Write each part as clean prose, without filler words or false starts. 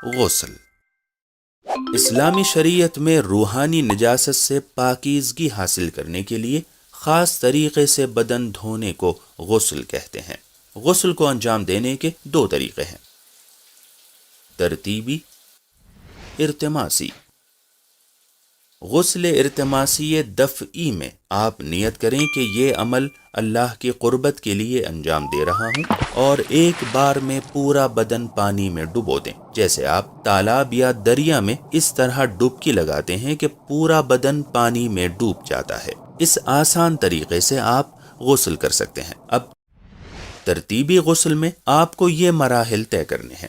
غسل اسلامی شریعت میں روحانی نجاست سے پاکیزگی حاصل کرنے کے لیے خاص طریقے سے بدن دھونے کو غسل کہتے ہیں۔ غسل کو انجام دینے کے دو طریقے ہیں، ترتیبی، ارتماسی۔ غسل ارتماسی دفعی میں آپ نیت کریں کہ یہ عمل اللہ کی قربت کے لیے انجام دے رہا ہوں اور ایک بار میں پورا بدن پانی میں ڈبو دیں، جیسے آپ تالاب یا دریا میں اس طرح ڈبکی لگاتے ہیں کہ پورا بدن پانی میں ڈوب جاتا ہے۔ اس آسان طریقے سے آپ غسل کر سکتے ہیں۔ اب ترتیبی غسل میں آپ کو یہ مراحل طے کرنے ہیں۔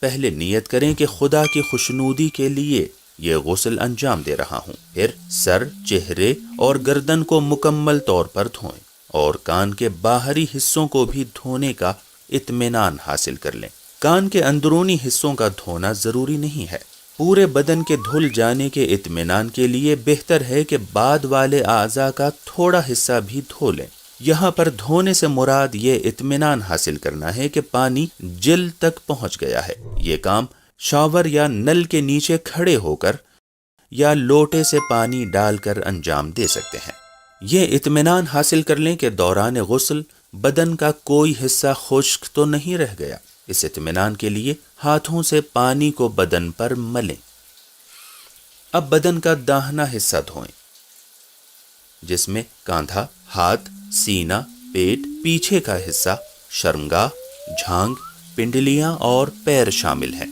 پہلے نیت کریں کہ خدا کی خوشنودی کے لیے یہ غسل انجام دے رہا ہوں، پھر سر، چہرے اور گردن کو مکمل طور پر دھوئیں اور کان کے باہری حصوں کو بھی دھونے کا اطمینان حاصل کر لیں۔ کان کے اندرونی حصوں کا دھونا ضروری نہیں ہے۔ پورے بدن کے دھل جانے کے اطمینان کے لیے بہتر ہے کہ بعد والے اعضاء کا تھوڑا حصہ بھی دھو لیں۔ یہاں پر دھونے سے مراد یہ اطمینان حاصل کرنا ہے کہ پانی جلد تک پہنچ گیا ہے۔ یہ کام شاور یا نل کے نیچے کھڑے ہو کر یا لوٹے سے پانی ڈال کر انجام دے سکتے ہیں۔ یہ اطمینان حاصل کر لیں کہ دوران غسل بدن کا کوئی حصہ خشک تو نہیں رہ گیا۔ اس اطمینان کے لیے ہاتھوں سے پانی کو بدن پر ملیں۔ اب بدن کا داہنا حصہ دھوئیں، جس میں کاندھا، ہاتھ، سینہ، پیٹ، پیچھے کا حصہ، شرمگاہ، جھانگ، پنڈلیاں اور پیر شامل ہیں۔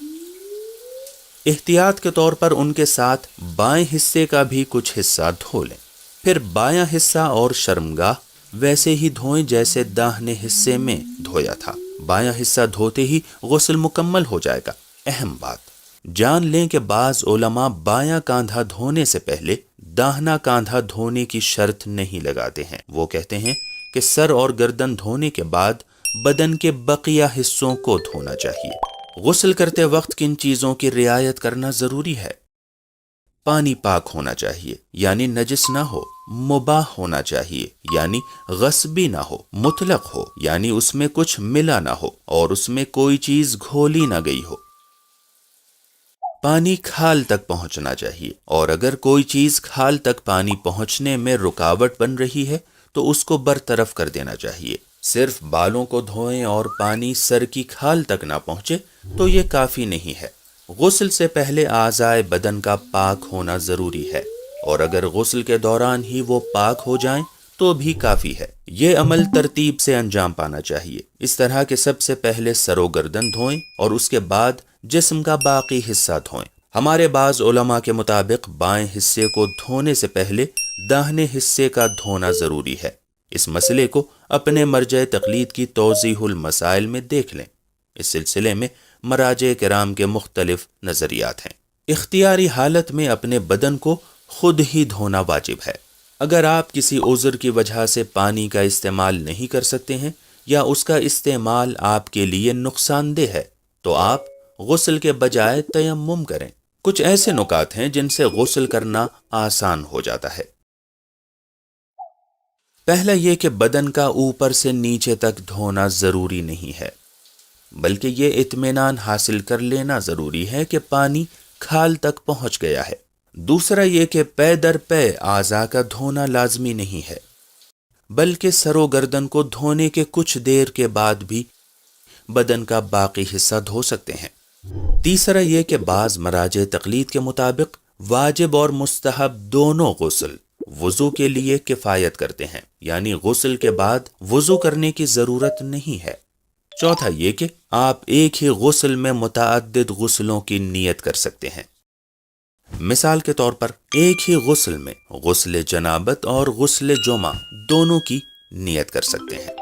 احتیاط کے طور پر ان کے ساتھ بائیں حصے کا بھی کچھ حصہ دھو لیں۔ پھر بایاں حصہ اور شرمگاہ ویسے ہی دھوئیں جیسے داہنے حصے میں دھویا تھا۔ بایاں حصہ دھوتے ہی غسل مکمل ہو جائے گا۔ اہم بات جان لیں کہ بعض علماء بایاں کاندھا دھونے سے پہلے داہنا کاندھا دھونے کی شرط نہیں لگاتے ہیں۔ وہ کہتے ہیں کہ سر اور گردن دھونے کے بعد بدن کے بقیہ حصوں کو دھونا چاہیے۔ غسل کرتے وقت کن چیزوں کی رعایت کرنا ضروری ہے؟ پانی پاک ہونا چاہیے، یعنی نجس نہ ہو، مباح ہونا چاہیے، یعنی غصبی نہ ہو، مطلق ہو، یعنی اس میں کچھ ملا نہ ہو اور اس میں کوئی چیز گھولی نہ گئی ہو۔ پانی کھال تک پہنچنا چاہیے، اور اگر کوئی چیز کھال تک پانی پہنچنے میں رکاوٹ بن رہی ہے تو اس کو برطرف کر دینا چاہیے۔ صرف بالوں کو دھوئیں اور پانی سر کی کھال تک نہ پہنچے تو یہ کافی نہیں ہے۔ غسل سے پہلے اعضائے بدن کا پاک ہونا ضروری ہے، اور اگر غسل کے دوران ہی وہ پاک ہو جائیں تو بھی کافی ہے۔ یہ عمل ترتیب سے انجام پانا چاہیے، اس طرح کہ سب سے پہلے سر و گردن دھوئیں اور اس کے بعد جسم کا باقی حصہ دھوئیں۔ ہمارے بعض علماء کے مطابق بائیں حصے کو دھونے سے پہلے داہنے حصے کا دھونا ضروری ہے۔ اس مسئلے کو اپنے مرجع تقلید کی توضیح المسائل میں دیکھ لیں۔ اس سلسلے میں مراجع کرام کے مختلف نظریات ہیں۔ اختیاری حالت میں اپنے بدن کو خود ہی دھونا واجب ہے۔ اگر آپ کسی عذر کی وجہ سے پانی کا استعمال نہیں کر سکتے ہیں یا اس کا استعمال آپ کے لیے نقصان دہ ہے تو آپ غسل کے بجائے تیمم کریں۔ کچھ ایسے نکات ہیں جن سے غسل کرنا آسان ہو جاتا ہے۔ پہلا یہ کہ بدن کا اوپر سے نیچے تک دھونا ضروری نہیں ہے، بلکہ یہ اطمینان حاصل کر لینا ضروری ہے کہ پانی کھال تک پہنچ گیا ہے۔ دوسرا یہ کہ پے در پے اعضاء کا دھونا لازمی نہیں ہے، بلکہ سر و گردن کو دھونے کے کچھ دیر کے بعد بھی بدن کا باقی حصہ دھو سکتے ہیں۔ تیسرا یہ کہ بعض مراجع تقلید کے مطابق واجب اور مستحب دونوں غسل وضو کے لیے کفایت کرتے ہیں، یعنی غسل کے بعد وضو کرنے کی ضرورت نہیں ہے۔ چوتھا یہ کہ آپ ایک ہی غسل میں متعدد غسلوں کی نیت کر سکتے ہیں۔ مثال کے طور پر ایک ہی غسل میں غسل جنابت اور غسل جمعہ دونوں کی نیت کر سکتے ہیں۔